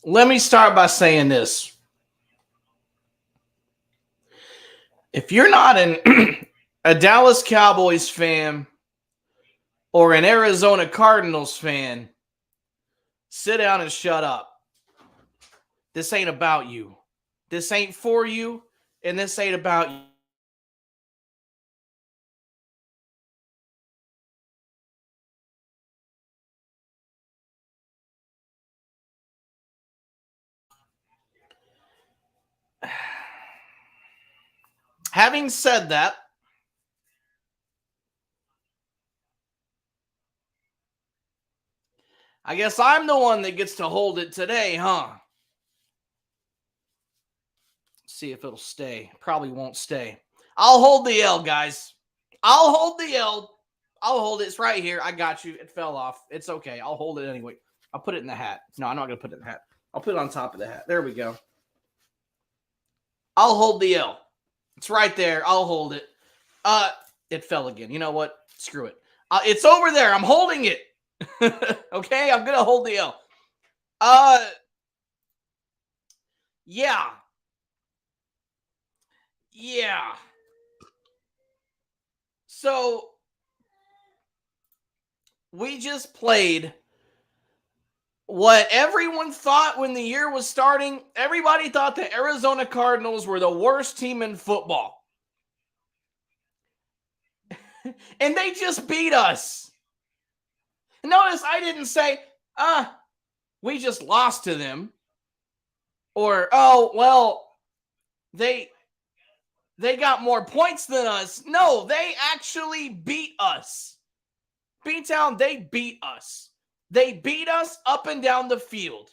Let me start by saying this. If you're not a Dallas Cowboys fan or an Arizona Cardinals fan, sit down and shut up. This ain't about you. This ain't for you, and this ain't about you. Having said that, I guess I'm the one that gets to hold it today, huh? See if it'll stay. Probably won't stay. I'll hold the L, guys. I'll hold the L. I'll hold it. It's right here. I got you. It fell off. It's okay. I'll hold it anyway. I'll put it in the hat. No, I'm not going to put it in the hat. I'll put it on top of the hat. There we go. I'll hold the L. It's right there. I'll hold it. It fell again. You know what? Screw it. It's over there. I'm holding it. Okay? I'm going to hold the L. Yeah. Yeah. So we just played what everyone thought when the year was starting. Everybody thought the Arizona Cardinals were the worst team in football. And they just beat us. Notice I didn't say, we just lost to them. Or, oh, well, they got more points than us. No, they actually beat us. B-Town, they beat us. They beat us up and down the field.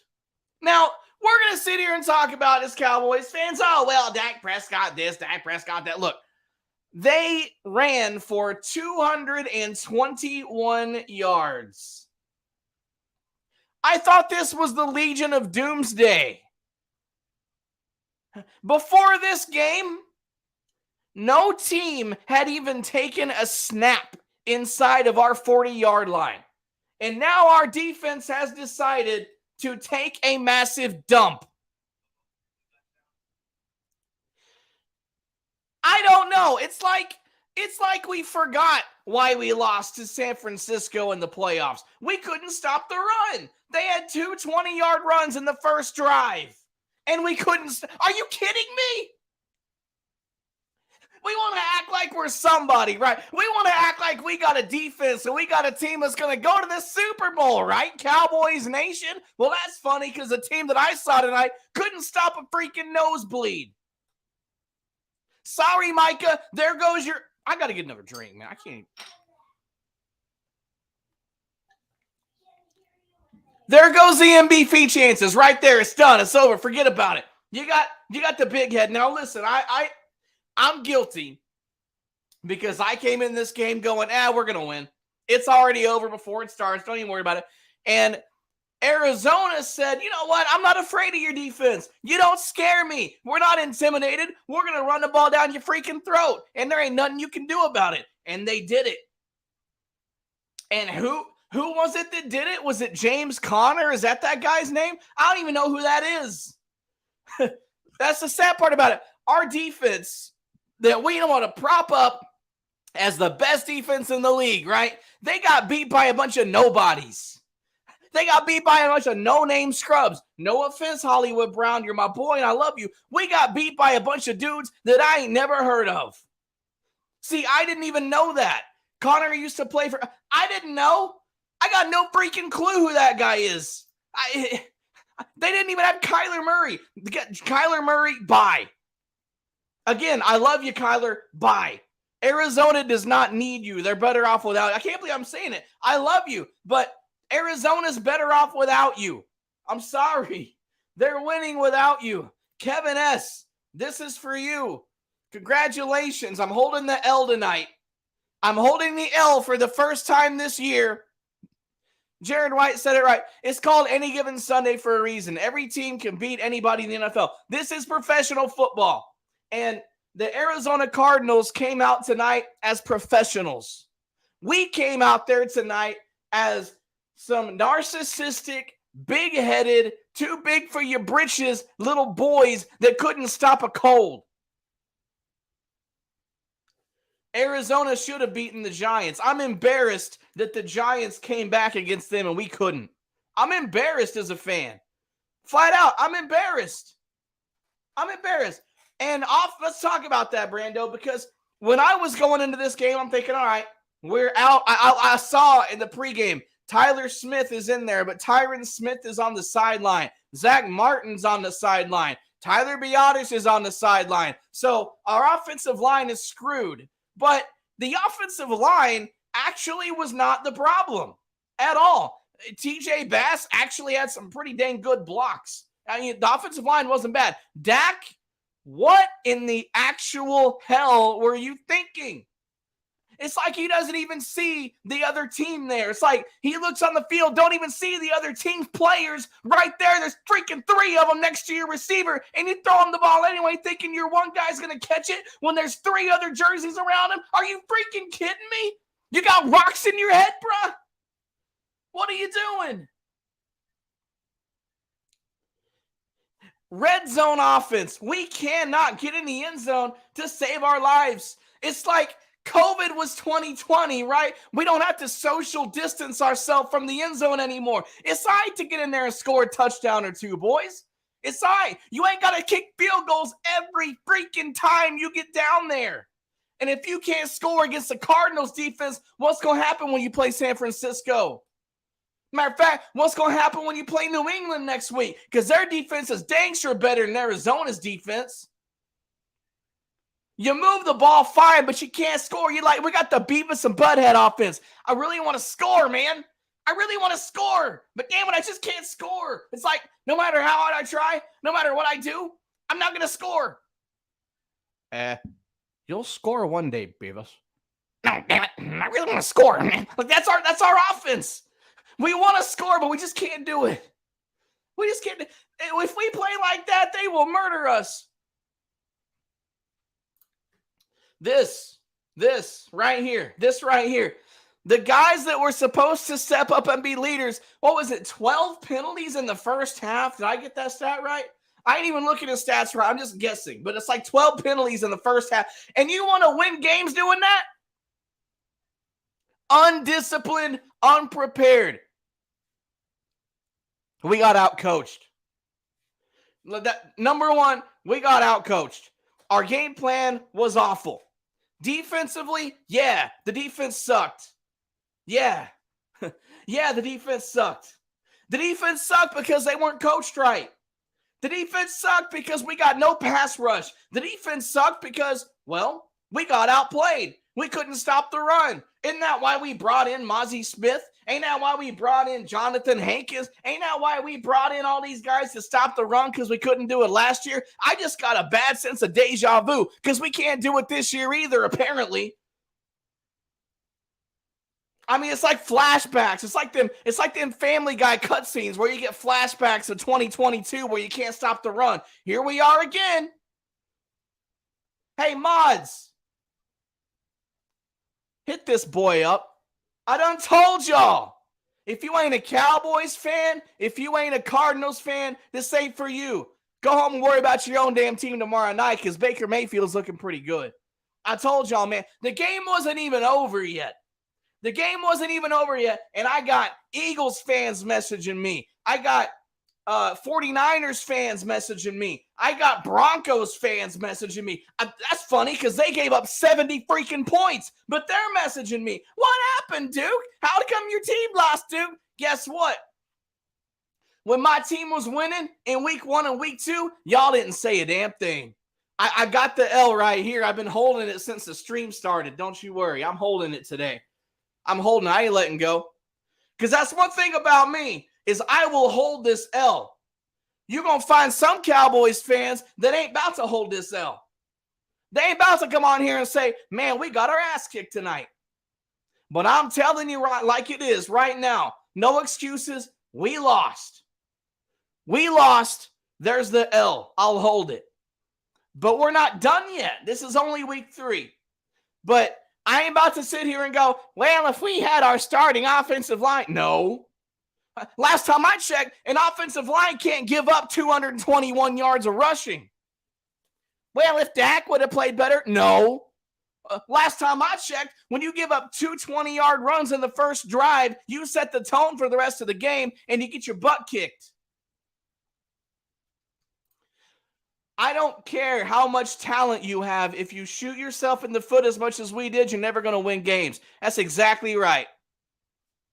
Now, we're going to sit here and talk about as Cowboys fans, oh, well, Dak Prescott this, Dak Prescott that. Look, they ran for 221 yards. I thought this was the Legion of Doomsday. Before this game, no team had even taken a snap inside of our 40-yard line. And now our defense has decided to take a massive dump. I don't know. It's like we forgot why we lost to San Francisco in the playoffs. We couldn't stop the run. They had 2 20-yard runs in the first drive. And we couldn't. Are you kidding me? We want to act like we're somebody, right? We want to act like we got a defense and we got a team that's going to go to the Super Bowl, right? Cowboys Nation. Well, that's funny because the team that I saw tonight couldn't stop a freaking nosebleed. Sorry, Micah. There goes your... I got to get another drink, man. I can't... There goes the MVP chances right there. It's done. It's over. Forget about it. You got the big head. Now, listen, I'm guilty because I came in this game going, we're going to win. It's already over before it starts. Don't even worry about it. And Arizona said, you know what? I'm not afraid of your defense. You don't scare me. We're not intimidated. We're going to run the ball down your freaking throat. And there ain't nothing you can do about it. And they did it. And who was it that did it? Was it James Conner? Is that guy's name? I don't even know who that is. That's the sad part about it. Our defense that we don't want to prop up as the best defense in the league, right? They got beat by a bunch of nobodies. They got beat by a bunch of no-name scrubs. No offense, Hollywood Brown. You're my boy and I love you. We got beat by a bunch of dudes that I ain't never heard of. See, I didn't even know that. Connor used to play for... I didn't know. I got no freaking clue who that guy is. They didn't even have Kyler Murray. Kyler Murray, bye. Again, I love you, Kyler. Bye. Arizona does not need you. They're better off without you. I can't believe I'm saying it. I love you, but Arizona's better off without you. I'm sorry. They're winning without you. Kevin S., this is for you. Congratulations. I'm holding the L tonight. I'm holding the L for the first time this year. Jared White said it right. It's called Any Given Sunday for a reason. Every team can beat anybody in the NFL. This is professional football. And the Arizona Cardinals came out tonight as professionals. We came out there tonight as some narcissistic, big-headed, too big for your britches little boys that couldn't stop a cold. Arizona should have beaten the Giants. I'm embarrassed that the Giants came back against them and we couldn't. I'm embarrassed as a fan. Flat out, I'm embarrassed. And let's talk about that, Brando, because when I was going into this game, I'm thinking, all right, we're out. I saw in the pregame, Tyler Smith is in there, but Tyron Smith is on the sideline. Zach Martin's on the sideline. Tyler Biadasz is on the sideline. So our offensive line is screwed. But the offensive line actually was not the problem at all. TJ Bass actually had some pretty dang good blocks. I mean, the offensive line wasn't bad. Dak, what in the actual hell were you thinking? It's like he doesn't even see the other team there. It's like he looks on the field, don't even see the other team's players right there. There's freaking 3 of them next to your receiver, and you throw him the ball anyway, thinking your one guy's going to catch it when there's 3 other jerseys around him. Are you freaking kidding me? You got rocks in your head, bruh? What are you doing? Red zone offense. We cannot get in the end zone to save our lives. It's like COVID was 2020, right? We don't have to social distance ourselves from the end zone anymore. It's all right to get in there and score a touchdown or 2, boys. It's all right. You ain't got to kick field goals every freaking time you get down there. And if you can't score against the Cardinals defense, what's going to happen when you play San Francisco? Matter of fact, what's going to happen when you play New England next week? Because their defense is dang sure better than Arizona's defense. You move the ball fine, but you can't score. You're like, we got the Beavis and Butthead offense. I really want to score, man. I really want to score. But damn it, I just can't score. It's like, no matter how hard I try, no matter what I do, I'm not going to score. You'll score one day, Beavis. No, damn it. I really want to score, man. Like, that's our offense. We want to score, but we just can't do it. We just can't. If we play like that, they will murder us. This right here. The guys that were supposed to step up and be leaders, what was it, 12 penalties in the first half? Did I get that stat right? I ain't even looking at stats right. I'm just guessing. But it's like 12 penalties in the first half. And you want to win games doing that? Undisciplined, unprepared. We got outcoached. Number one, we got outcoached. Our game plan was awful. Defensively, yeah, the defense sucked. Yeah, the defense sucked. The defense sucked because they weren't coached right. The defense sucked because we got no pass rush. The defense sucked because, well, we got outplayed. We couldn't stop the run. Isn't that why we brought in Mozzie Smith? Ain't that why we brought in Jonathan Hankins? Ain't that why we brought in all these guys to stop the run because we couldn't do it last year? I just got a bad sense of deja vu because we can't do it this year either, apparently. I mean, it's like flashbacks. It's like them Family Guy cutscenes where you get flashbacks of 2022 where you can't stop the run. Here we are again. Hey, mods. Hit this boy up. I done told y'all. If you ain't a Cowboys fan, if you ain't a Cardinals fan, this ain't for you. Go home and worry about your own damn team tomorrow night because Baker Mayfield's looking pretty good. I told y'all, man, the game wasn't even over yet. And I got Eagles fans messaging me. I got 49ers fans messaging me. I got Broncos fans messaging me. That's funny because they gave up 70 freaking points, but they're messaging me. What happened, Duke? How come your team lost, Duke? Guess what? When my team was winning in week 1 and week 2, y'all didn't say a damn thing. I got the L right here. I've been holding it since the stream started. Don't you worry. I'm holding it today. I ain't letting go. Because that's one thing about me is I will hold this L. you're going to find some Cowboys fans that ain't about to hold this L. They ain't about to come on here and say, man, we got our ass kicked tonight. But I'm telling you right like it is right now, no excuses. We lost. We lost. There's the L. I'll hold it. But we're not done yet. This is only week 3. But I ain't about to sit here and go, well, if we had our starting offensive line. No. Last time I checked, an offensive line can't give up 221 yards of rushing. Well, if Dak would have played better. No. Last time I checked, when you give up 2 20-yard runs in the first drive, you set the tone for the rest of the game and you get your butt kicked. I don't care how much talent you have. If you shoot yourself in the foot as much as we did, you're never going to win games. That's exactly right.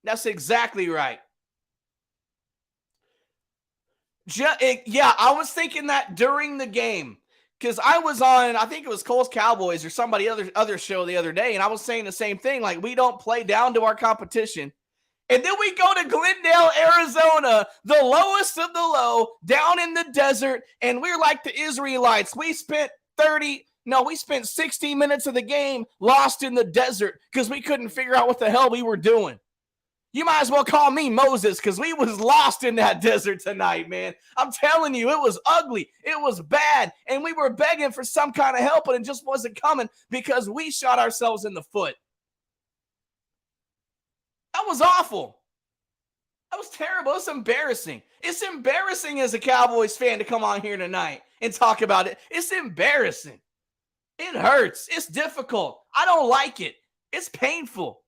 That's exactly right. Yeah, I was thinking that during the game because I was on, I think it was Cole's Cowboys or somebody other show the other day, and I was saying the same thing. Like, we don't play down to our competition. And then we go to Glendale, Arizona, the lowest of the low, down in the desert, and we're like the Israelites. We spent 60 minutes of the game lost in the desert because we couldn't figure out what the hell we were doing. You might as well call me Moses because we was lost in that desert tonight, man. I'm telling you, it was ugly. It was bad, and we were begging for some kind of help, and it just wasn't coming because we shot ourselves in the foot. That was awful. That was terrible. It's embarrassing. It's embarrassing as a Cowboys fan to come on here tonight and talk about it. It's embarrassing. It hurts. It's difficult. I don't like it. It's painful.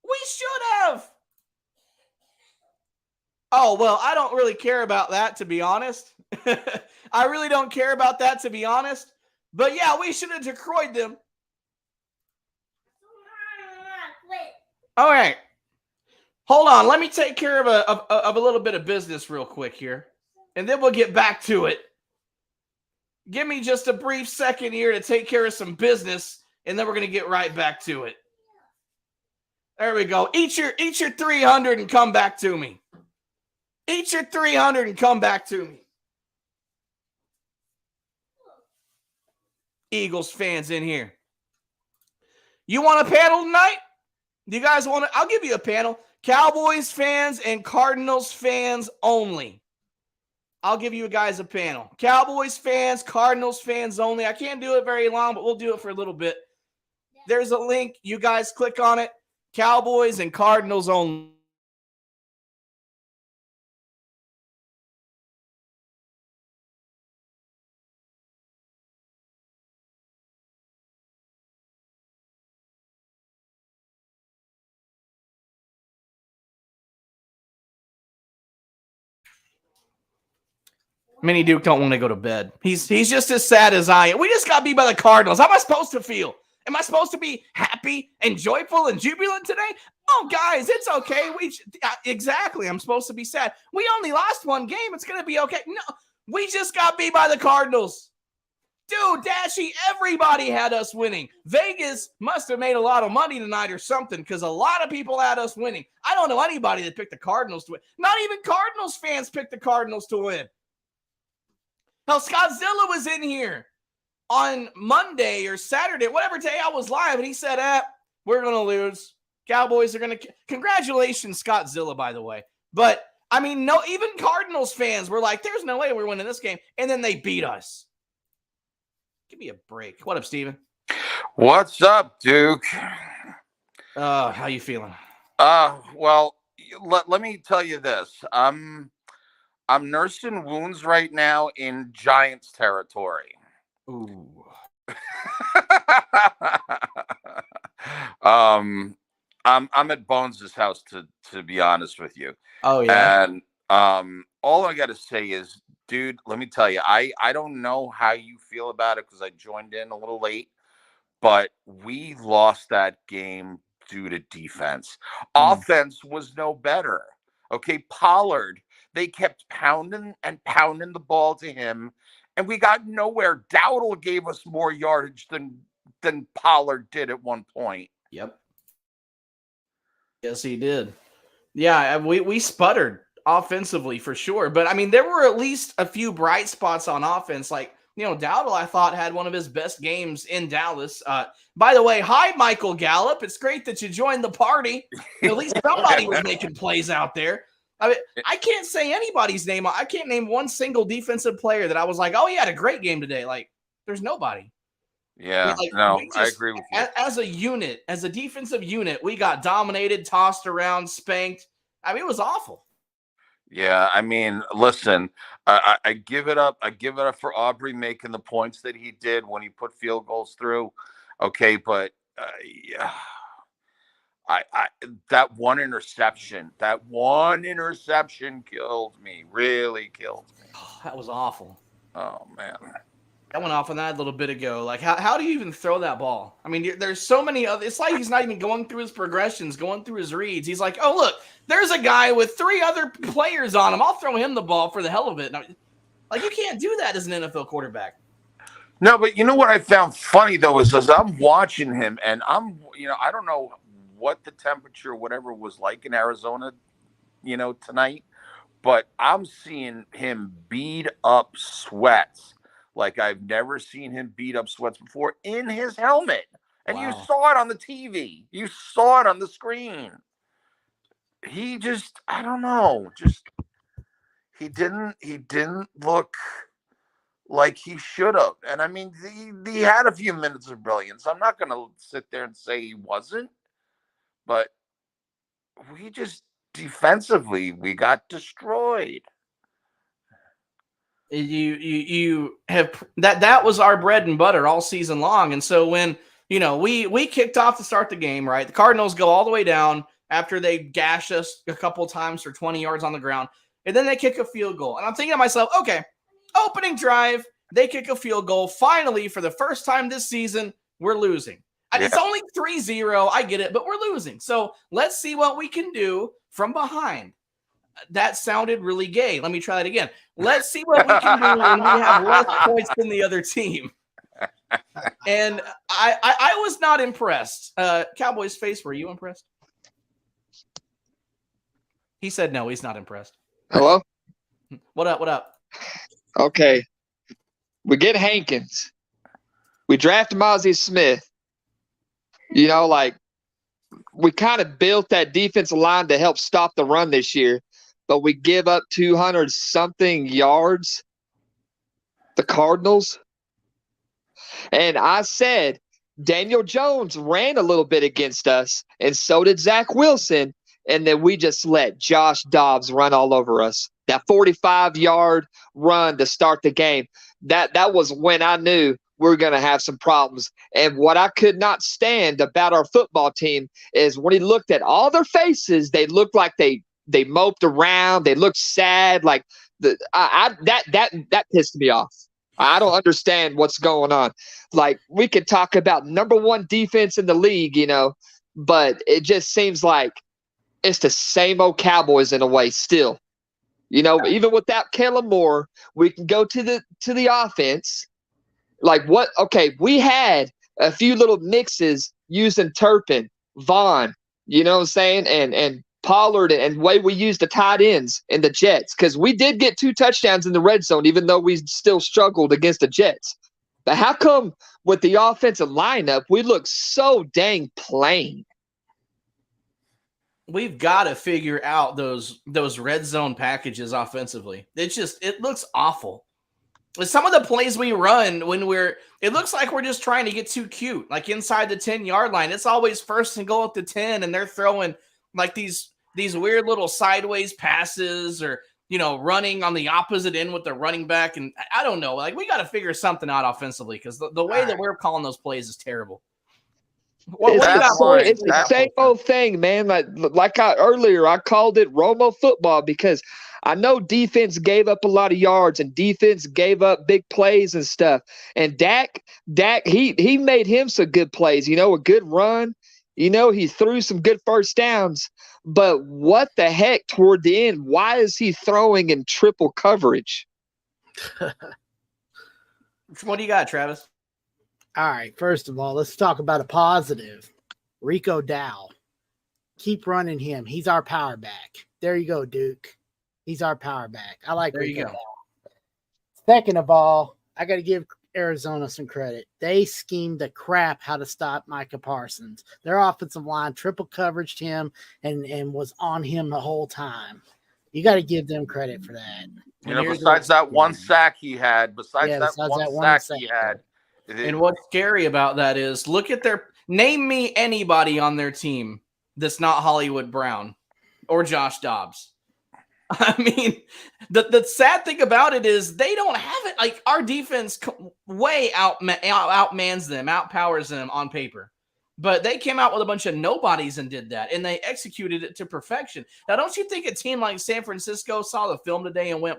We should have. Oh, well, I don't really care about that, to be honest. I really don't care about that, to be honest. But yeah, we should have decroyed them. All right. Hold on. Let me take care of a little bit of business real quick here. And then we'll get back to it. Give me just a brief second here to take care of some business. And then we're going to get right back to it. There we go. Eat your 300 and come back to me. Eat your 300 and come back to me. Eagles fans in here. You want a panel tonight? Do you guys want to? I'll give you a panel. Cowboys fans and Cardinals fans only. I'll give you guys a panel. Cowboys fans, Cardinals fans only. I can't do it very long, but we'll do it for a little bit. There's a link. You guys click on it. Cowboys and Cardinals only. Mini Duke don't want to go to bed. He's just as sad as I am. We just got beat by the Cardinals. How am I supposed to feel? Am I supposed to be happy and joyful and jubilant today? Oh, guys, it's okay. Exactly. I'm supposed to be sad. We only lost one game. It's going to be okay. No, we just got beat by the Cardinals. Dude, Dashy, everybody had us winning. Vegas must have made a lot of money tonight or something because a lot of people had us winning. I don't know anybody that picked the Cardinals to win. Not even Cardinals fans picked the Cardinals to win. Hell, Scottzilla was in here on Monday or Saturday, whatever day I was live, and he said, we're going to lose. Cowboys are going to – congratulations, Scottzilla, by the way. But, I mean, no, even Cardinals fans were like, there's no way we're winning this game. And then they beat us. Give me a break. What up, Steven? What's up, Duke? How you feeling? Well, let me tell you this. I'm nursing wounds right now in Giants territory. Ooh. I'm at Bones' house to be honest with you. Oh yeah. And all I got to say is, dude, let me tell you, I don't know how you feel about it because I joined in a little late, but we lost that game due to defense. Offense was no better. Okay, Pollard. They kept pounding and pounding the ball to him, and we got nowhere. Dowdle gave us more yardage than Pollard did at one point. Yep. Yes, he did. Yeah, we sputtered offensively for sure. But I mean, there were at least a few bright spots on offense. Like, Dowdle, I thought, had one of his best games in Dallas. By the way, hi, Michael Gallup. It's great that you joined the party. At least somebody was making plays out there. I mean, I can't say anybody's name. I can't name one single defensive player that I was like, oh, he had a great game today. Like, there's nobody. Yeah, Like, no, I agree with you. As a unit, as a defensive unit, we got dominated, tossed around, spanked. I mean, it was awful. Yeah, I mean, listen, I give it up. I give it up for Aubrey making the points that he did when he put field goals through. Okay, but yeah, that one interception killed me. Really killed me. Oh, that was awful. Oh man. I went off on that a little bit ago. Like, how do you even throw that ball? I mean, there's so many other. It's like he's not even going through his progressions, going through his reads. He's like, oh, look, there's a guy with 3 other players on him. I'll throw him the ball for the hell of it. Like, you can't do that as an NFL quarterback. No, but you know what I found funny, though, is as I'm watching him, and I don't know what the temperature, whatever, was like in Arizona, tonight, but I'm seeing him beat up Sweats like I've never seen him beat up Sweats before in his helmet. And Wow. You saw it on the TV. You saw it on the screen. He just, I don't know, he didn't look like he should have. And I mean, he had a few minutes of brilliance. I'm not going to sit there and say he wasn't, but we just defensively, we got destroyed. You have that was our bread and butter all season long. And so when, we kicked off to start the game, right? The Cardinals go all the way down after they gash us a couple of times for 20 yards on the ground. And then they kick a field goal. And I'm thinking to myself, okay, opening drive, they kick a field goal. Finally, for the first time this season, we're losing. Yeah. It's only 3-0. I get it, but we're losing. So let's see what we can do from behind. That sounded really gay. Let me try that again. Let's see what we can do when we have less points than the other team. And I was not impressed. Cowboys face, were you impressed? He said no, he's not impressed. Hello? What up? Okay. We get Hankins. We draft Mozzie Smith. We kind of built that defensive line to help stop the run this year, but we give up 200-something yards. The Cardinals. And I said Daniel Jones ran a little bit against us, and so did Zach Wilson, and then we just let Josh Dobbs run all over us. That 45-yard run to start the game, that was when I knew we were going to have some problems. And what I could not stand about our football team is when he looked at all their faces, they looked like they moped around. They looked sad. Like that pissed me off. I don't understand what's going on. Like, we could talk about number 1 defense in the league, but it just seems like it's the same old Cowboys in a way still. Even without Kellen Moore, we can go to the offense. Like, what? Okay, we had a few little mixes using Turpin, Vaughn, you know what I'm saying, and Pollard, and the way we used the tight ends and the Jets, because we did get 2 touchdowns in the red zone, even though we still struggled against the Jets. But how come with the offensive lineup we look so dang plain? We've got to figure out those red zone packages offensively. It looks awful. Some of the plays we run it looks like we're just trying to get too cute. Like inside the 10-yard line, it's always first and goal at the 10, and they're throwing like these weird little sideways passes, or running on the opposite end with the running back. And I don't know. Like, we got to figure something out offensively, because the way that we're calling those plays is terrible. It's the same old thing, man. Like earlier, I called it Romo football, because I know defense gave up a lot of yards and defense gave up big plays and stuff. And Dak, he made him some good plays, a good run. He threw some good first downs. But what the heck toward the end? Why is he throwing in triple coverage? What do you got, Travis? All right, first of all, let's talk about a positive. Rico Dow. Keep running him. He's our power back. There you go, Duke. He's our power back. I like There you Rico go. Dowdle. Second of all, I got to give Arizona some credit. They schemed the crap how to stop Micah Parsons. Their offensive line triple coveraged him and was on him the whole time. You got to give them credit for that. You know, here's besides that one sack he had, besides that one sack sack. he had. And what's scary about that is look at name me anybody on their team that's not Hollywood Brown or Josh Dobbs. I mean, the sad thing about it is they don't have it. Like our defense way outmans them, outpowers them on paper. But they came out with a bunch of nobodies and did that, and they executed it to perfection. Now, don't you think a team like San Francisco saw the film today and went,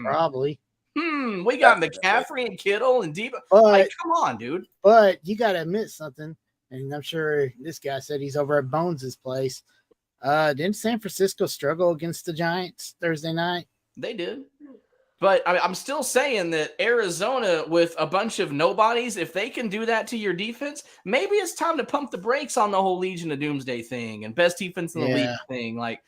Probably. we got McCaffrey and Kittle and Debo. But, like, come on, dude. But you got to admit something, and I'm sure this guy said he's over at Bones' place. Didn't San Francisco struggle against the Giants Thursday night? They did. But I'm still saying that Arizona, with a bunch of nobodies, if they can do that to your defense, maybe it's time to pump the brakes on the whole Legion of Doomsday thing and best defense in the league thing. Like,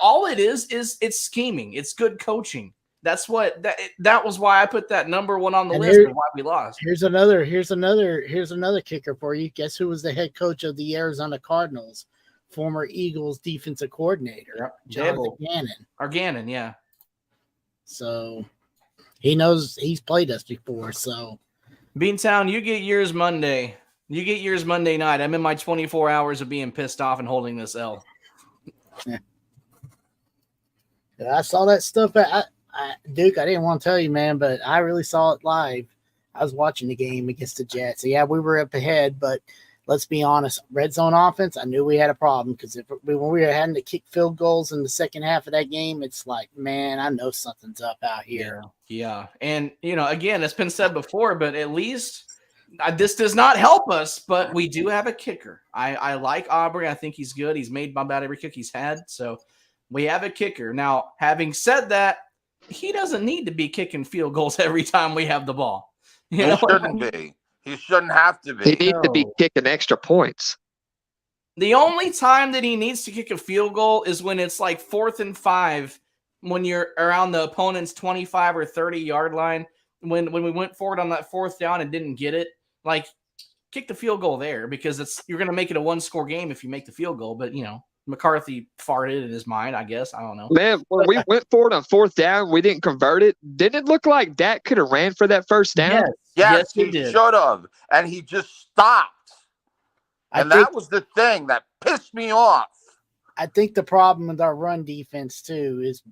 all it is it's scheming. It's good coaching. That's what that was why I put that number one on the list and why we lost. Here's another kicker for you. Guess who was the head coach of the Arizona Cardinals? Former Eagles defensive coordinator, Jonathan Gannon. Or Gannon, yeah. So he knows, he's played us before. So Beantown, you get yours Monday. You get yours Monday night. I'm in my 24 hours of being pissed off and holding this L. Yeah. I saw that stuff. Duke, I didn't want to tell you, man, but I really saw it live. I was watching the game against the Jets. So yeah, we were up ahead, but let's be honest, red zone offense, I knew we had a problem because when we were having to kick field goals in the second half of that game, it's like, man, I know something's up out here. Yeah. And, again, it's been said before, but at least this does not help us, but we do have a kicker. I like Aubrey. I think he's good. He's made about every kick he's had. So we have a kicker. Now, having said that, he doesn't need to be kicking field goals every time we have the ball. He shouldn't be. He shouldn't have to be. He needs to be kicking extra points. The only time that he needs to kick a field goal is when it's like 4th and 5, when you're around the opponent's 25 or 30-yard line. When we went forward on that 4th down and didn't get it, like, kick the field goal there because you're going to make it a one-score game if you make the field goal. But, McCarthy farted in his mind, I guess. I don't know. Man, when we went forward on 4th down, we didn't convert it. Didn't it look like Dak could have ran for that first down? Yes, he should have. And he just stopped. And that was the thing that pissed me off. I think the problem with our run defense, too, is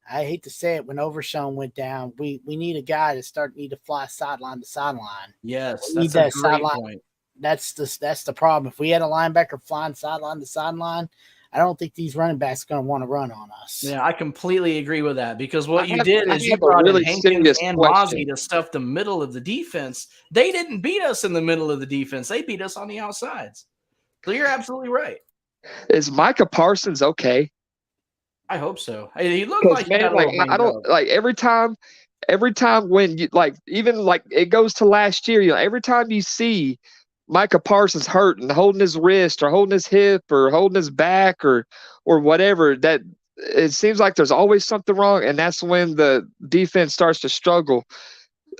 I hate to say it, when Overshown went down, we need a guy to need to fly sideline to sideline. Yes, that's a great point. That's the problem. If we had a linebacker flying sideline to sideline, I don't think these running backs are going to want to run on us. Yeah, I completely agree with that because what you did is you brought in Hankins and Mozzie to stuff the middle of the defense. They didn't beat us in the middle of the defense. They beat us on the outsides. So you're absolutely right. Is Micah Parsons okay? I hope so. He looked like, man, I don't like every time when you even it goes to last year, every time you see Micah Parsons hurting, holding his wrist or holding his hip or holding his back or whatever, that it seems like there's always something wrong, and that's when the defense starts to struggle.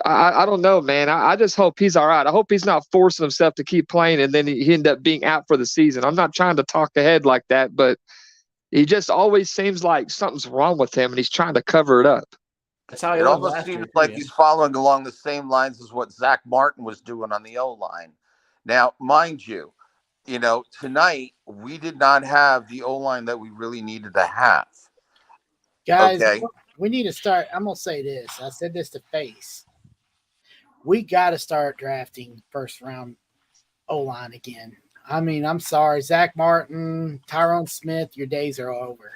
I don't know, man. I just hope he's all right. I hope he's not forcing himself to keep playing and then he end up being out for the season. I'm not trying to talk ahead like that, but he just always seems like something's wrong with him and he's trying to cover it up. That's how it almost seems like he's following along the same lines as what Zach Martin was doing on the O-line. Now, mind you, tonight we did not have the O-line that we really needed to have. Guys, we need to start. I'm going to say this. I said this to Face. We got to start drafting first-round O-line again. I mean, I'm sorry. Zach Martin, Tyrone Smith, your days are over.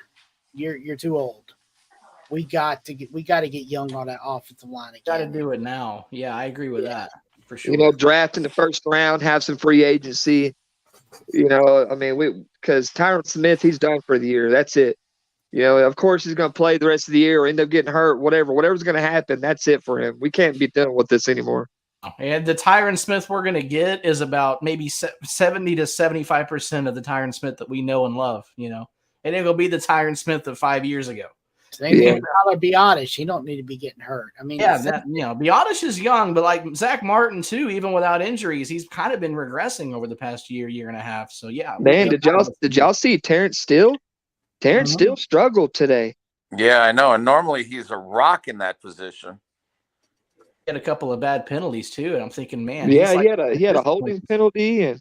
You're too old. We got to get young on that offensive line again. Got to do it now. Yeah, I agree with that for sure. Draft in the first round, have some free agency. Because Tyrone Smith, he's done for the year. That's it. Of course he's going to play the rest of the year or end up getting hurt, whatever's going to happen. That's it for him. We can't be dealing with this anymore. And the Tyron Smith we're going to get is about maybe 70 to 75% of the Tyron Smith that we know and love. It ain't going to be the Tyron Smith of 5 years ago. Same thing with Tyler Biotish. He don't need to be getting hurt. I mean, Biotish is young, but like Zach Martin too, even without injuries, he's kind of been regressing over the past year and a half. So yeah, man, did y'all see Terrence Steele? Terrence Steele struggled today. Yeah, I know. And normally he's a rock in that position. He had a couple of bad penalties too, and I'm thinking, man, he had a holding penalty, and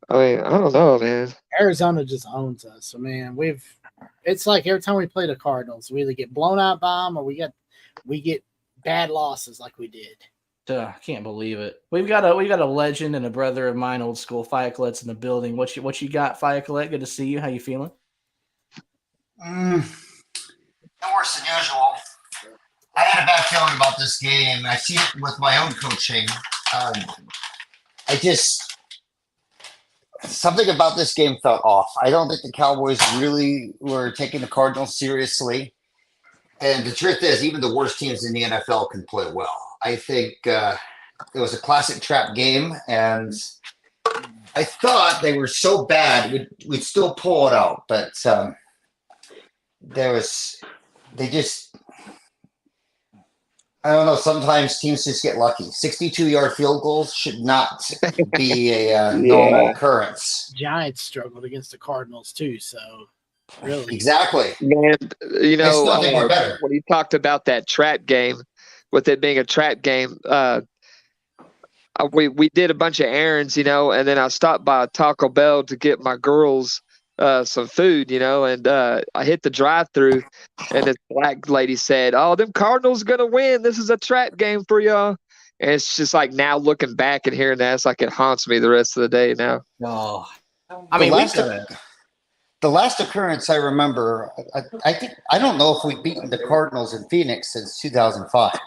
I mean, I don't know, man. Arizona just owns us. So man, it's like every time we play the Cardinals, we either get blown out by them or we get bad losses like we did. I can't believe it. We've got a legend and a brother of mine, old school. Fiacolette's in the building. What you got, Fiacolette? Good to see you. How you feeling? No worse than usual. I had a bad feeling about this game. I see it with my own coaching. Something about this game felt off. I don't think the Cowboys really were taking the Cardinals seriously. And the truth is, even the worst teams in the NFL can play well. I think it was a classic trap game, and I thought they were so bad we'd still pull it out. But I don't know. Sometimes teams just get lucky. 62-yard field goals should not be a normal occurrence. Giants struggled against the Cardinals too, so really, exactly. Man, better. When you talked about that trap game, with it being a trap game, we did a bunch of errands, and then I stopped by Taco Bell to get my girls some food, and I hit the drive-through, and this black lady said, "Oh, them Cardinals gonna win. This is a trap game for y'all." And it's just like now looking back and hearing that, it's like it haunts me the rest of the day now. No, the last occurrence I remember, I don't know if we've beaten the Cardinals in Phoenix since 2005.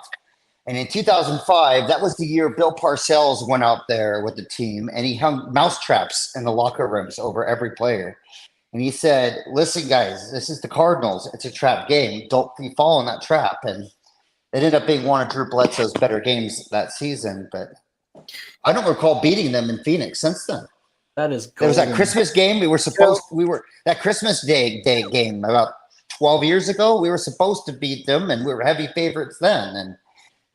And in 2005, that was the year Bill Parcells went out there with the team, and he hung mouse traps in the locker rooms over every player. And he said, "Listen, guys, this is the Cardinals. It's a trap game. Don't fall in that trap." And it ended up being one of Drew Bledsoe's better games that season. But I don't recall beating them in Phoenix since then. That is. There was that Christmas game. That Christmas Day game about 12 years ago. We were supposed to beat them, and we were heavy favorites then. And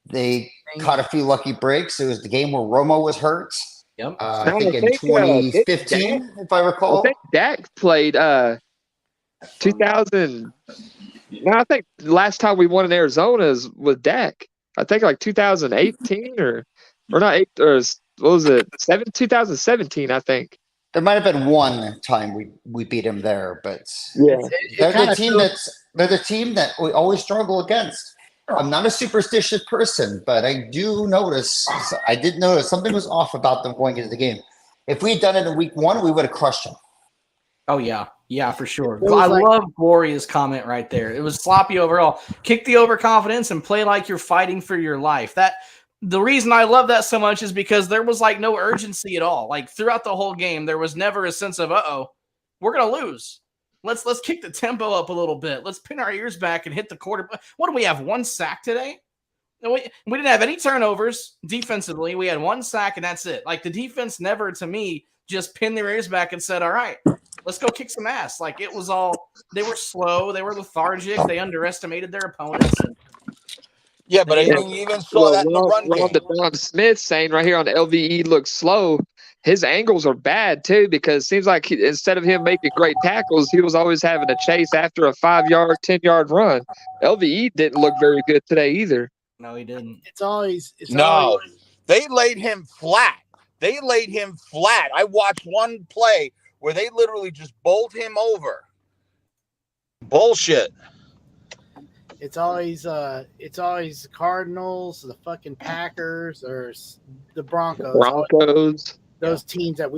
they caught a few lucky breaks. It was the game where Romo was hurt. Yep. I think in 2015, if I recall. I think Dak played 2000. No, I think the last time we won in Arizona is with Dak. I think like 2018 or not 8 or what was it? 2017, I think. There might have been one time we beat him there, but yeah, they're the team that we always struggle against. I'm not a superstitious person, but I did notice something was off about them going into the game. If we had done it in week 1, we would have crushed them. Oh, yeah. Yeah, for sure. I love Gloria's comment right there. It was sloppy overall. Kick the overconfidence and play like you're fighting for your life. The reason I love that so much is because there was like no urgency at all. Like throughout the whole game, there was never a sense of, we're going to lose. Let's kick the tempo up a little bit. Let's pin our ears back and hit the quarter. What do we have? 1 sack today? We didn't have any turnovers defensively. We had 1 sack and that's it. Like the defense never, to me, just pinned their ears back and said, all right, let's go kick some ass. Like it was all, they were slow. They were lethargic. They underestimated their opponents. Yeah, but I mean, you even saw that in the run game. Don Smith saying right here on the LVE looks slow. His angles are bad too, because it seems like instead of him making great tackles, he was always having to chase after a 5-yard, 10-yard run. LVE didn't look very good today either. No, he didn't. They laid him flat. I watched one play where they literally just bowled him over. Bullshit. It's always the Cardinals, the fucking Packers, or the Broncos. Those teams that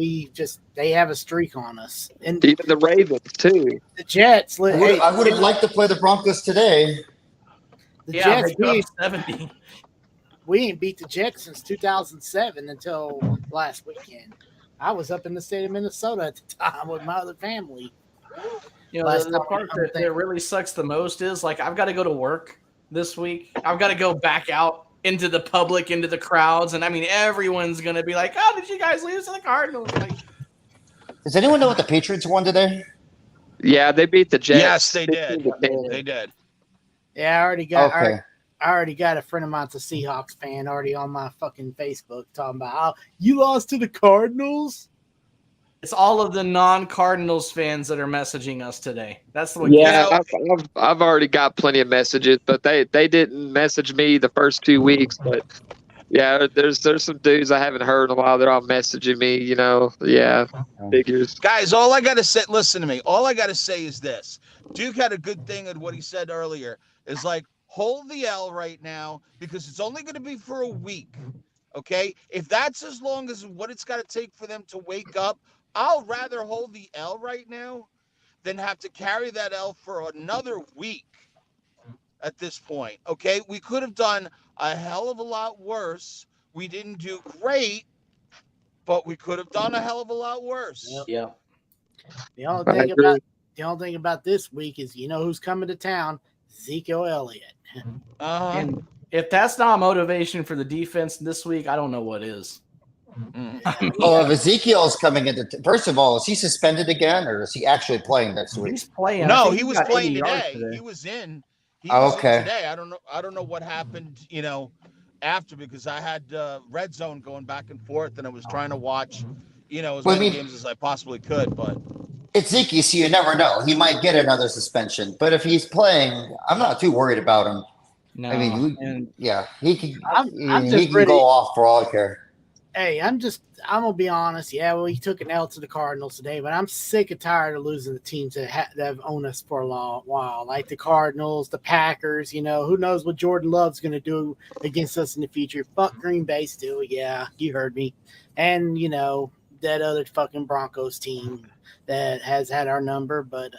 they have a streak on us. And even the Ravens too. The Jets. I would have liked to play the Broncos today. The Jets, we ain't beat the Jets since 2007 until last weekend. I was up in the state of Minnesota at the time with my other family. The part that really sucks the most is like I've got to go to work this week. I've got to go back out into the public, into the crowds, and I mean everyone's gonna be like, "Oh, did you guys lose to the Cardinals?" Like, does anyone know what the Patriots won today? Yeah, they beat the Jets. Yes, they did. They did. Yeah, Okay. I already got a friend of mine's a Seahawks fan already on my fucking Facebook talking about, oh, you lost to the Cardinals. It's all of the non-Cardinals fans that are messaging us today. That's what. Yeah, You know, I've already got plenty of messages, but they didn't message me the first 2 weeks. But yeah, there's some dudes I haven't heard in a while. They're all messaging me. Yeah, figures. Guys, all I gotta say, listen to me. All I gotta say is this: Duke had a good thing at what he said earlier. Is like hold the L right now because it's only going to be for a week. Okay, if that's as long as what it's got to take for them to wake up, I'll rather hold the L right now than have to carry that L for another week. At this point, okay, we could have done a hell of a lot worse. We didn't do great, but we could have done a hell of a lot worse. Yeah. The only I thing agree. about this week is who's coming to town? Ezekiel Elliott. And if that's not motivation for the defense this week, I don't know what is. Oh, if Ezekiel's coming into, first of all, is he suspended again, or is he actually playing next week? He's playing. I No, think he was got 80 playing yards today. He was in. He Oh, was okay. in today. I don't know what happened, after, because I had red zone going back and forth, and I was trying to watch, as Well, I many mean- games as I possibly could. But It's Zeke, so you never know. He might get another suspension, but if he's playing, I'm not too worried about him. No, I mean, and yeah, he can. I'm he just can ready. go off for all I care. Hey, I'm gonna be honest. Yeah, well, he took an L to the Cardinals today, but I'm sick and tired of losing the teams that have owned us for a long while, like the Cardinals, the Packers. Who knows what Jordan Love's gonna do against us in the future? Fuck Green Bay still. Yeah, you heard me. And that other fucking Broncos team that has had our number, but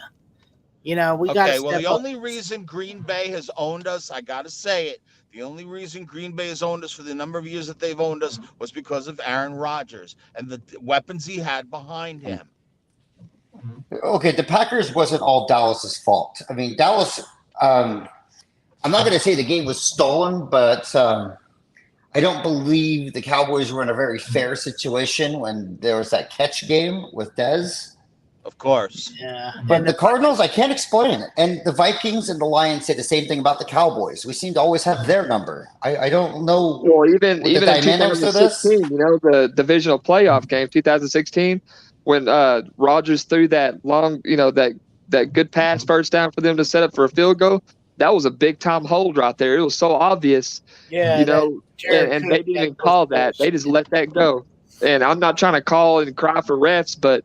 we got to okay, well, step the up. only reason Green Bay has owned us, I gotta say it. The only reason Green Bay has owned us for the number of years that they've owned us was because of Aaron Rodgers and the weapons he had behind him. Okay, the Packers wasn't all Dallas's fault. I mean, Dallas. I'm not going to say the game was stolen, but I don't believe the Cowboys were in a very fair situation when there was that catch game with Dez. Of course. Yeah, But the Cardinals, I can't explain it. And the Vikings and the Lions say the same thing about the Cowboys. We seem to always have their number. I don't know. Well, even With the in dynamics of this? 2016, the divisional playoff game, 2016, when Rodgers threw that long, that good pass first down for them to set up for a field goal, that was a big time hold right there. It was so obvious, yeah, and Jared they Cook, didn't even that call was that. They bullshit. just let that go. And I'm not trying to call and cry for refs, but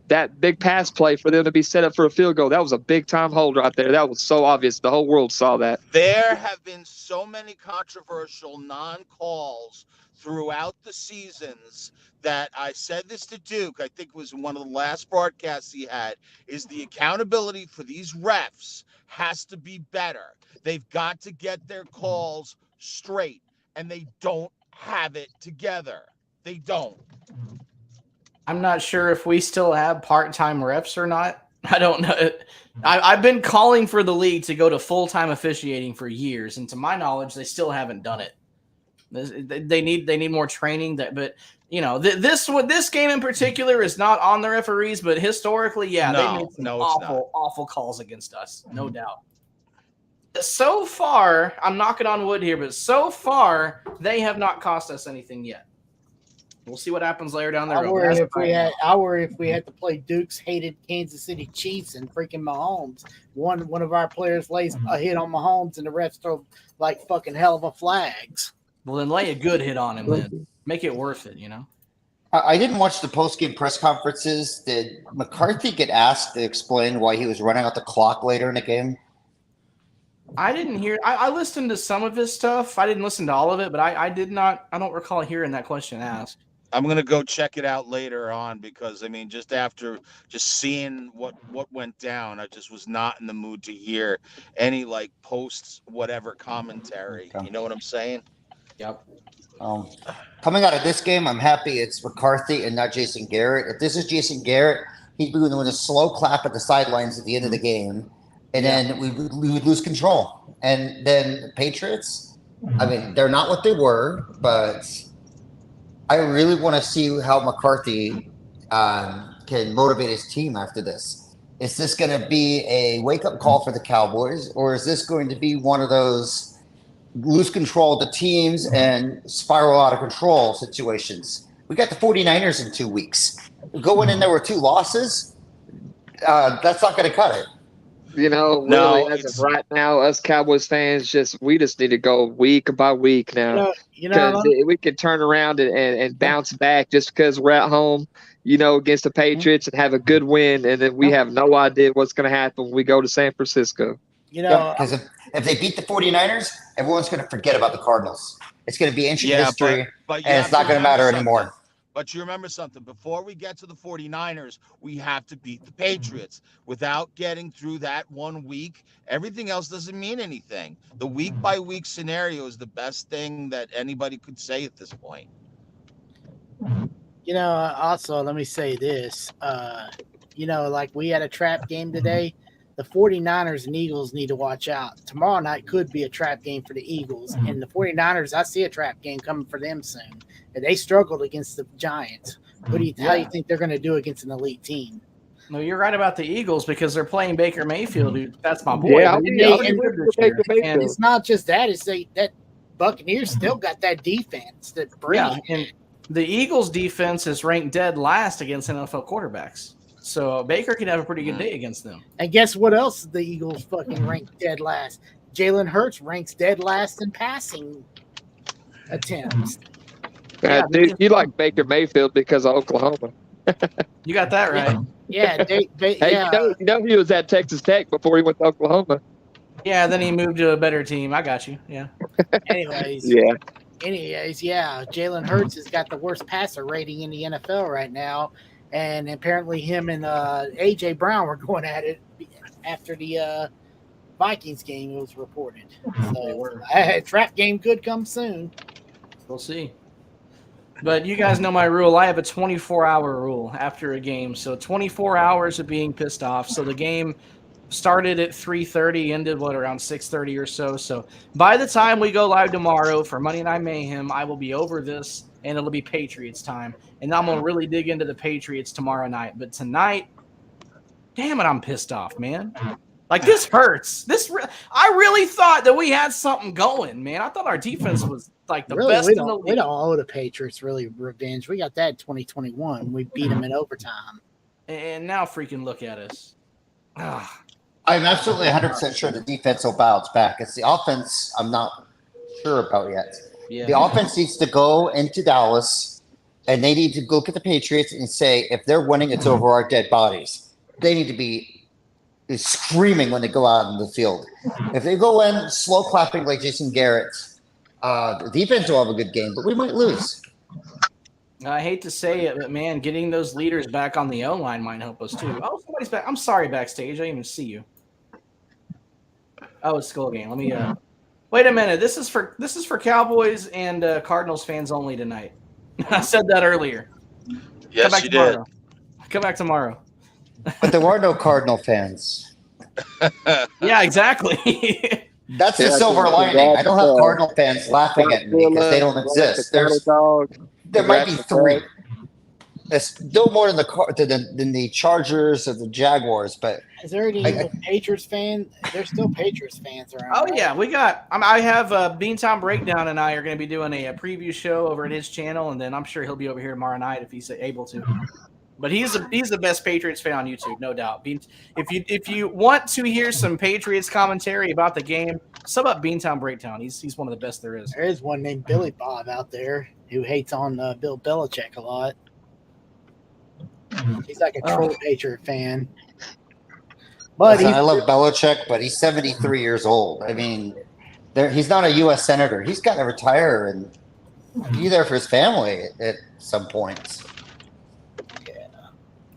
that big pass play for them to be set up for a field goal, that was a big time hold right there. That was so obvious. The whole world saw that. There have been so many controversial non-calls throughout the seasons that I said this to Duke, I think it was in one of the last broadcasts he had, is the accountability for these refs has to be better. They've got to get their calls straight, and they don't have it together. They don't. I'm not sure if we still have part-time refs or not. I don't know. I've been calling for the league to go to full-time officiating for years, and to my knowledge, they still haven't done it. They need more training. But this game in particular is not on the referees, but historically, yeah, they made some awful calls against us, no doubt. So far, I'm knocking on wood here, but so far they have not cost us anything yet. We'll see what happens later down the road. I worry if we had to play Duke's hated Kansas City Chiefs and freaking Mahomes. One of our players lays a hit on Mahomes and the refs throw like fucking hell of a flags. Well, then lay a good hit on him. Then make it worth it. I didn't watch the post-game press conferences. Did McCarthy get asked to explain why he was running out the clock later in the game? I didn't hear. I listened to some of his stuff. I didn't listen to all of it, but I did not. I don't recall hearing that question asked. I'm gonna go check it out later on because just after seeing what went down, I just was not in the mood to hear any posts whatever commentary. Okay. You know what I'm saying? Yep. Coming out of this game, I'm happy it's McCarthy and not Jason Garrett. If this is Jason Garrett, he'd be doing a slow clap at the sidelines at the end of the game, and then we would lose control. And then the Patriots, I mean, they're not what they were, but I really want to see how McCarthy can motivate his team after this. Is this going to be a wake-up call for the Cowboys, or is this going to be one of those lose control of the teams and spiral out of control situations? We got the 49ers in 2 weeks. Going in there with 2 losses, that's not going to cut it. You know, No, really, as of right now, us Cowboys fans we just need to go week by week now. Because we can turn around and bounce back just because we're at home, against the Patriots and have a good win, and then we have no idea what's going to happen when we go to San Francisco. Because if they beat the 49ers, everyone's going to forget about the Cardinals. It's going to be ancient history, but and it's not going to matter anymore. But you remember something. Before we get to the 49ers, we have to beat the Patriots. Without getting through that 1 week, everything else doesn't mean anything. The week-by-week scenario is the best thing that anybody could say at this point. Also, let me say this. Like we had a trap game today. The 49ers and Eagles need to watch out. Tomorrow night could be a trap game for the Eagles. And the 49ers, I see a trap game coming for them soon. And they struggled against the Giants. How do you think they're going to do against an elite team? No, you're right about the Eagles because they're playing Baker Mayfield, dude. That's my boy. Yeah, and it's not just that. It's that Buccaneers still got that defense that brings. Yeah, and the Eagles' defense is ranked dead last against NFL quarterbacks. So Baker can have a pretty good day against them. And guess what else the Eagles fucking ranked dead last? Jalen Hurts ranks dead last in passing attempts. Dude, you like Baker Mayfield because of Oklahoma. You got that right. Yeah. You know he was at Texas Tech before he went to Oklahoma. Yeah, then he moved to a better team. I got you. Yeah. Anyways, Jalen Hurts has got the worst passer rating in the NFL right now. And apparently him and A.J. Brown were going at it after the Vikings game, it was reported. So trap game could come soon. We'll see. But you guys know my rule. I have a 24-hour rule after a game. So 24 hours of being pissed off. So the game started at 3:30, ended around 6:30 or so. So by the time we go live tomorrow for Monday Night Mayhem, I will be over this, and it'll be Patriots time. And I'm going to really dig into the Patriots tomorrow night. But tonight, damn it, I'm pissed off, man. Like, this hurts. I really thought that we had something going, man. I thought our defense was like the best in the league. We don't owe the Patriots really revenge. We got that in 2021. We beat them in overtime. And now freaking look at us. I'm absolutely 100% sure the defense will bounce back. It's the offense I'm not sure about yet. Yeah. The offense needs to go into Dallas, and they need to look at the Patriots and say, if they're winning, it's over our dead bodies. They need to be screaming when they go out in the field. If they go in slow clapping like Jason Garrett, the defense will have a good game, but we might lose. I hate to say it, but man, getting those leaders back on the O-line might help us too. Oh, somebody's back. I'm sorry, backstage. I didn't even see you. Oh, it's Skull Game. Let me wait a minute. This is for Cowboys and Cardinals fans only tonight. I said that earlier. Yes, you did. Come back tomorrow. But there are no Cardinal fans. Yeah, exactly. That's the silver lining. I don't have Cardinal fans laughing at me because they don't exist. There might be three. It's no more than the Chargers or the Jaguars, but is there any Patriots fan? There's still Patriots fans around. Oh yeah, we got. I have Beantown Breakdown and I are going to be doing a preview show over at his channel, and then I'm sure he'll be over here tomorrow night if he's able to. But he's the best Patriots fan on YouTube, no doubt. If you want to hear some Patriots commentary about the game, sub up Beantown Breakdown. He's one of the best there is. There is one named Billy Bob out there who hates on Bill Belichick a lot. He's like a troll Patriot fan. But I love Belichick, but he's 73 years old. I mean, he's not a U.S. senator. He's got to retire and be there for his family at some points.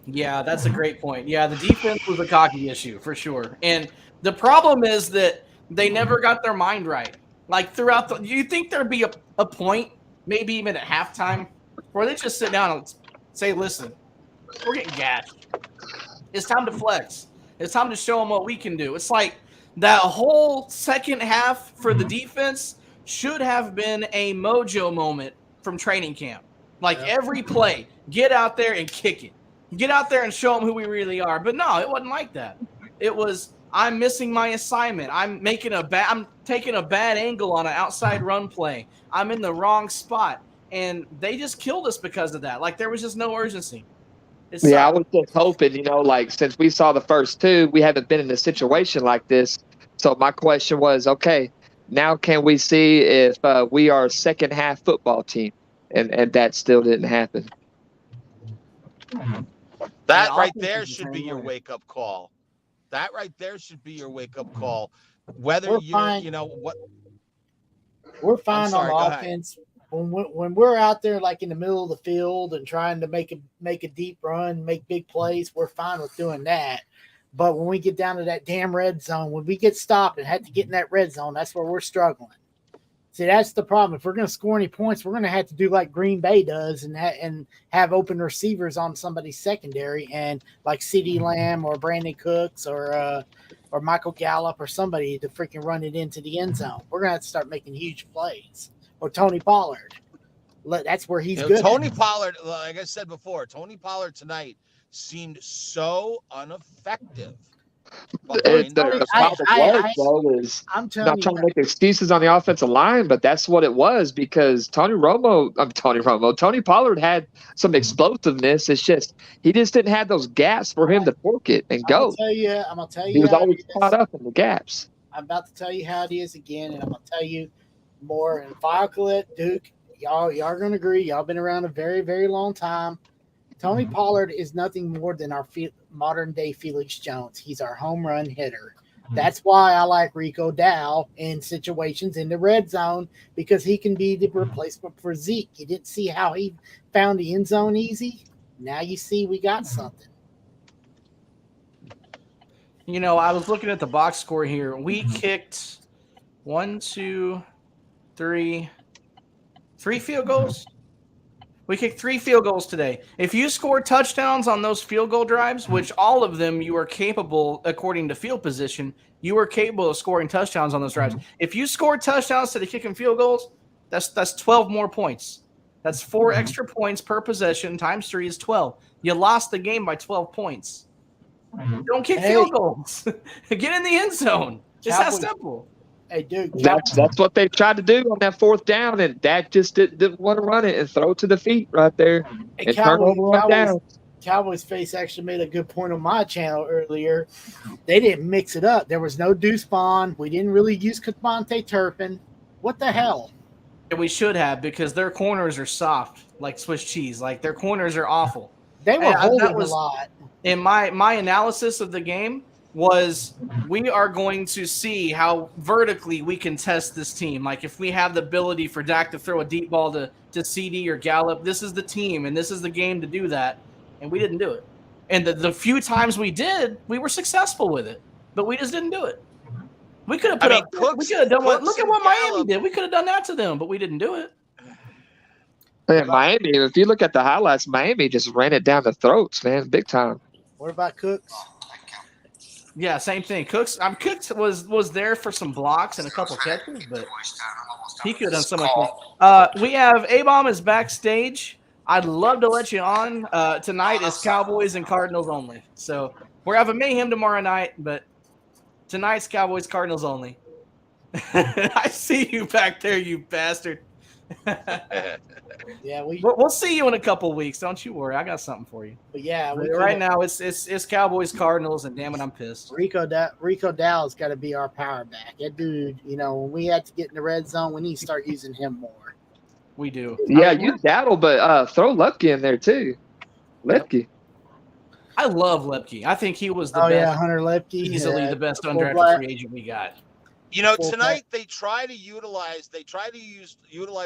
Yeah, that's a great point. Yeah, the defense was a cocky issue for sure. And the problem is that they never got their mind right. Like throughout you think there'd be a point, maybe even at halftime, where they just sit down and say, listen, we're getting gashed. It's time to flex. It's time to show them what we can do. It's like that whole second half for the defense should have been a mojo moment from training camp. Like every play, get out there and kick it. Get out there and show them who we really are. But no, it wasn't like that. It was, I'm missing my assignment. I'm taking a bad angle on an outside run play. I'm in the wrong spot. And they just killed us because of that. Like, there was just no urgency. Yeah, I was just hoping, like, since we saw the first two, we haven't been in a situation like this. So my question was, okay, now can we see if we are a second half football team? And that still didn't happen. That right there should be your wake-up call. That right there should be your wake-up call. Whether what we're fine on offense. When we're out there like in the middle of the field and trying to make a deep run, make big plays, we're fine with doing that. But when we get down to that damn red zone, when we get stopped and have to get in that red zone, that's where we're struggling. See, that's the problem. If we're going to score any points, we're going to have to do like Green Bay does and have open receivers on somebody's secondary, and like CeeDee Lamb or Brandon Cooks or Michael Gallup or somebody to freaking run it into the end zone. We're going to have to start making huge plays. Or Tony Pollard. That's where he's good. Tony Pollard, like I said before, Tony Pollard tonight seemed so ineffective. I'm not trying to make excuses on the offensive line, but that's what it was, because Tony Pollard had some explosiveness. It's just he just didn't have those gaps for him to torque it and go. I'm gonna tell you. He was always caught up in the gaps. I'm about to tell you how it is again, and I'm gonna tell you more. And Violet, Duke, y'all are gonna agree. Y'all been around a very, very long time. Tony Pollard is nothing more than our modern day Felix Jones. He's our home run hitter. That's why I like Rico Dow in situations in the red zone, because he can be the replacement for Zeke. You didn't see how he found the end zone easy. Now you see we got something. I was looking at the box score here. We kicked 3 field goals. We kicked 3 field goals today. If you score touchdowns on those field goal drives, which all of them you are capable, according to field position, you are capable of scoring touchdowns on those drives. If you score touchdowns to the kicking field goals, that's 12 more points. That's 4 extra points per possession. Times 3 is 12. You lost the game by 12 points. Don't kick field goals. Get in the end zone. It's that simple. Hey, dude, that's what they tried to do on that 4th down, and Dak just didn't want to run it and throw it to the feet right there. Hey, Cowboys Face actually made a good point on my channel earlier. They didn't mix it up. There was no Deuce Vaughn. We didn't really use Devontae Turpin. What the hell? We should have, because their corners are soft like Swiss cheese. Like, their corners are awful. They were holding a lot. In my analysis of the game was, we are going to see how vertically we can test this team. Like, if we have the ability for Dak to throw a deep ball to CD or Gallup, this is the team and this is the game to do that. And we didn't do it. And the few times we did, we were successful with it, but we just didn't do it. We could have we could have done look at what Miami did. We could have done that to them, but we didn't do it. Man, Miami, if you look at the highlights, Miami just ran it down the throats, man, big time. What about Cooks? Yeah, same thing. Cooks was there for some blocks and a couple catches, but he could have done so much more. We have A-Bomb is backstage. I'd love to let you on. Tonight is Cowboys and Cardinals only. So we're having Mayhem tomorrow night, but tonight's Cowboys Cardinals only. I see you back there, you bastard. Yeah, we'll see you in a couple of weeks. Don't you worry. I got something for you. But yeah, right now it's Cowboys Cardinals, and damn it, I'm pissed. Rico Dow's got to be our power back. That dude, when we had to get in the red zone, we need to start using him more. We do. Yeah, use Dowdle, but throw Lepke in there too. Lepke. I love Lepke. I think he was the best. Yeah, Hunter Lepke, easily the best undrafted free agent we got. Tonight they try to utilize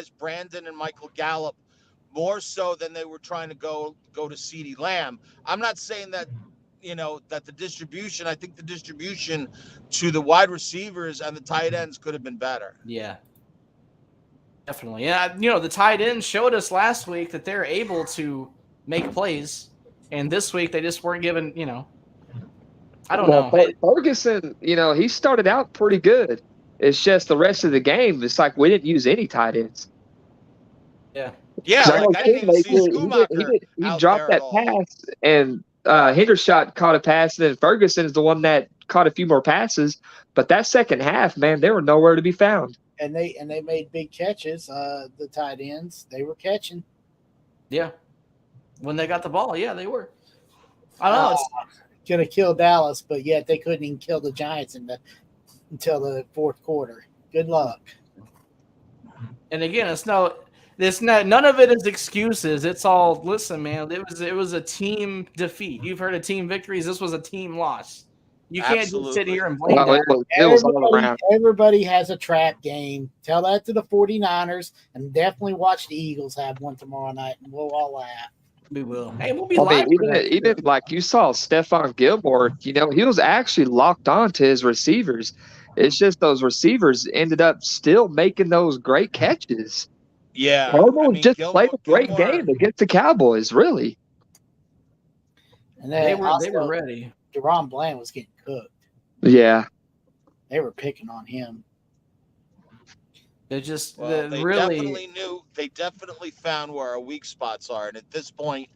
Brandon and Michael Gallup more so than they were trying to go to CeeDee Lamb. I'm not saying that that the distribution. I think the distribution to the wide receivers and the tight ends could have been better. Yeah, definitely. Yeah, the tight ends showed us last week that they're able to make plays, and this week they just weren't given. I don't know. Ferguson, he started out pretty good. It's just the rest of the game, it's like we didn't use any tight ends. Yeah. Yeah, 'Cause I like know I didn't even see Schumacher he out dropped there at that all. pass, and Hendershot caught a pass, and then Ferguson is the one that caught a few more passes. But that second half, man, they were nowhere to be found. And they made big catches. The tight ends, they were catching. Yeah. When they got the ball, yeah, they were. I don't know. It's, Gonna kill Dallas, but yet they couldn't even kill the Giants until the fourth quarter. Good luck. and again, none of it is excuses. It's all, listen, man, it was a team defeat. You've heard of team victories. This was a team loss. You can't just sit Absolutely. here and blame Well, that. it was all around. Everybody has a trap game. Tell that to the 49ers, and definitely watch the Eagles have one tomorrow night, and we'll all laugh. We will. Hey, we'll be I live. mean, for that, even too. like you saw Stephon Gilmore, he was actually locked on to his receivers. It's just those receivers ended up still making those great catches. Yeah, Cardinals just Gilmore- played a great Gilmore- game against the Cowboys, really. And they then were ready. Deron Bland was getting cooked. Yeah. They were picking on him. It just Well, they really definitely knew. They definitely found where our weak spots are, and at this point,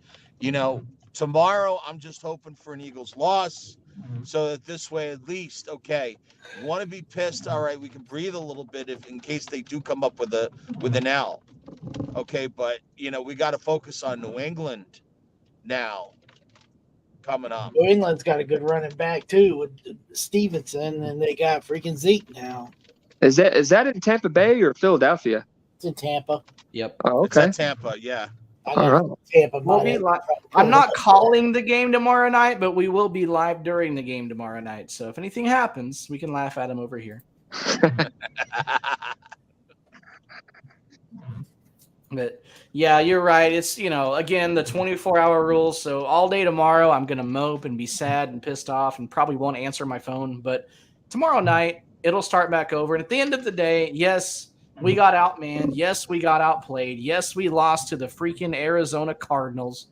tomorrow I'm just hoping for an Eagles loss, so that this way at least, okay, you want to be pissed, all right, we can breathe a little bit in case they do come up with an L, okay, but we got to focus on New England now coming up. New England's got a good running back too with Stevenson, and they got freaking Zeke now. Is that in Tampa Bay or Philadelphia? It's in Tampa. Yep. Oh, It's okay. at Tampa, yeah. I All got right. Tampa. We'll might be have- live. I'm not calling the game tomorrow night, but we will be live during the game tomorrow night. So if anything happens, we can laugh at him over here. But yeah, you're right. It's, again, the 24-hour rule. So all day tomorrow, I'm going to mope and be sad and pissed off and probably won't answer my phone. But tomorrow night, it'll start back over. And at the end of the day, yes, we got outmanned. Yes, we got outplayed. Yes, we lost to the freaking Arizona Cardinals.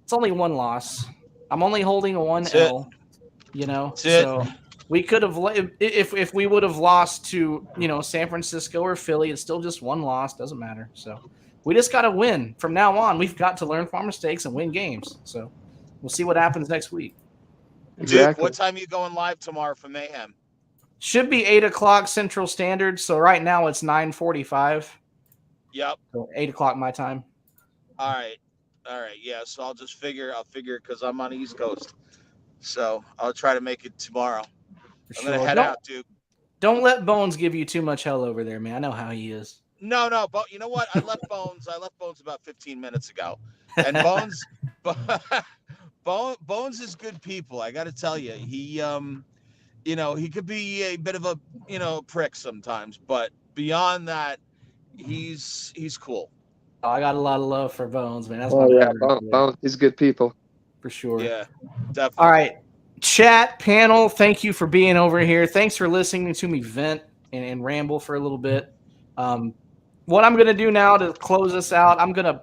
It's only one loss. I'm only holding a 1 That's it. L, That's it. So we could have, if we would have lost to, San Francisco or Philly, it's still just one loss. Doesn't matter. So we just got to win. From now on, we've got to learn from our mistakes and win games. So we'll see what happens next week. Duke, what time are you going live tomorrow for Mayhem? Should be 8 o'clock Central Standard. So right now it's 9:45. Yep. So 8 o'clock my time. All right. Yeah. So I'll figure because I'm on the East Coast. So I'll try to make it tomorrow. For I'm going to sure. head out, Duke. Don't let Bones give you too much hell over there, man. I know how he is. No, but you know what? I left Bones about 15 minutes ago. And Bones is good people. I got to tell you, he could be a bit of a, prick sometimes, but beyond that, he's cool. Oh, I got a lot of love for Bones, man. That's Oh, my yeah. favorite. Bones, he's good people. For sure. Yeah, definitely. All right. Chat panel, thank you for being over here. Thanks for listening to me vent and ramble for a little bit. What I'm gonna do now to close this out, I'm gonna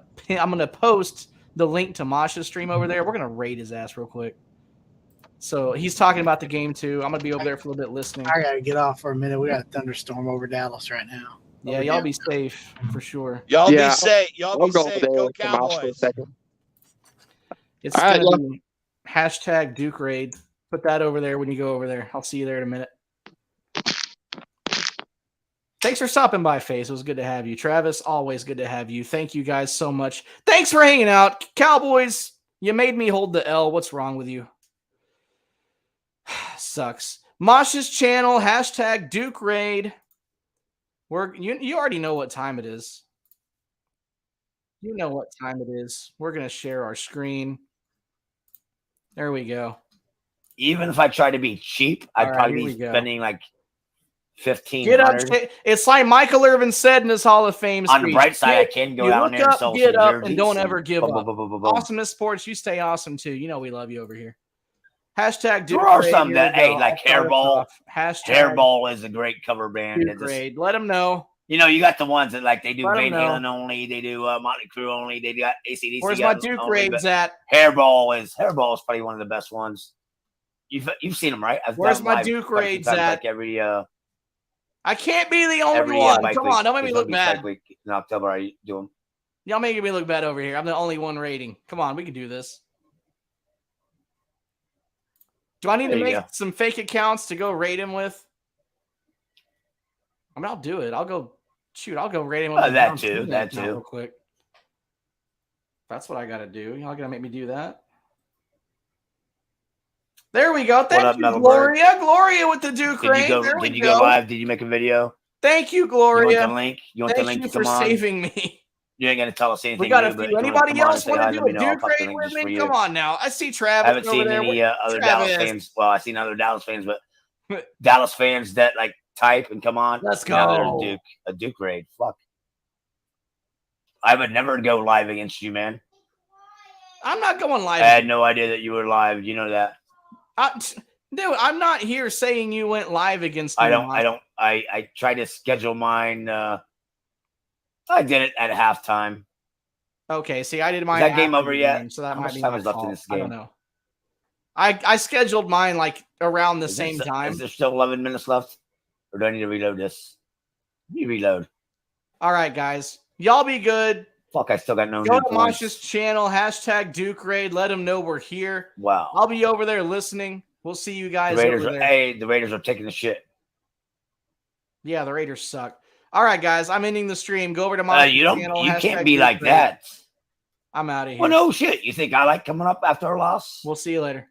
post the link to Masha's stream over there. We're gonna raid his ass real quick. So he's talking about the game too. I'm gonna be over there for a little bit listening. I gotta get off for a minute. We got a thunderstorm over Dallas right now. Yeah, y'all be safe for sure. Y'all Yeah, be safe. Y'all I'll be go over safe. there Go with the mouse for a Cowboys. second. It's All right, gonna be hashtag Duke Raid. Put that over there when you go over there. I'll see you there in a minute. Thanks for stopping by, Face. It was good to have you. Travis, always good to have you. Thank you guys so much. Thanks for hanging out. Cowboys, you made me hold the L. What's wrong with you? Sucks. Mosh's channel, hashtag Duke Raid. You already know what time it is. You know what time it is. We're going to share our screen. There we go. Even if I try to be cheap, I'd All right, probably here be we go. spending like $1,500. Get up. It's like Michael Irvin said in his Hall of Fame speech. On the bright side, I can go down there and sell get some up, jerseys and don't and ever give boom, up. boom, boom, boom, boom. Awesomest Sports, you stay awesome too. You know we love you over here. Hashtag Duke There are Raid, some here that, we hey, go. like I'll start us Hairball. off. Hashtag Hairball is a great cover band. Duke It just- Raid. Let them know. you got the ones that like they do Let 'em Van know. Halen only, they do Motley Crue only, they got AC/DC. Where's my Duke only, Raids but at? Hairball is probably one of the best ones. You've seen them, right? I've Where's done my live Duke quite a few Raids times, at? Like every I can't be the only every one. bike Come week. on, don't make me There's look gonna be bike bad. week in October. I do them. Y'all making me look bad over here. I'm the only one rating. Come on, we can do this. Do I need to There you make go. some fake accounts to go rate him with? I mean, I'll do it. I'll go rate him with the That John too, Cena that account too. real quick. That's what I got to do. Y'all got to make me do that. There we go. Thank up, you, Metal Gloria. Gloria with the Duke Did you Rain. go? There we Did you go. go live? Did you make a video? Thank you, You want Gloria. the link? You want the Thank link you to for come on? saving me. You ain't gonna tell us anything. We got a new, but few. if you wanna Anybody come on and else say want hi, to do let me a know. I'll Duke pop the Rain link with just for me? you. Come on now. I see I Travis haven't over seen there. any other Travis. Dallas fans. Well, I've seen other Dallas fans, but Dallas fans that like type and come on. Let's Now go. there's a Duke raid. Fuck. I would never go live against you, man. I'm not going live. I had no idea that you were live. You know that. Dude, I'm not here saying you went live against me. I tried to schedule mine. I did it at halftime. Okay, see, I did mine. Is that game after over the yet? game, so that How might much be time my is left in fault. this I don't game? know. I scheduled mine like around the Is same there- time. Is there still 11 minutes left? Or do I need to reload this? Let me reload. All right, guys. Y'all be good. Fuck, I still got no Go new to points. Mosh's channel, hashtag Duke Raid. Let him know we're here. Wow. I'll be over there listening. We'll see you The guys Raiders over are, there. hey, the Raiders are taking the shit. Yeah, the Raiders suck. All right, guys. I'm ending the stream. Go over to Mosh's You channel. can't hashtag be Duke like Raid. that. I'm out of here. Well, no shit. You think I like coming up after a loss? We'll see you later.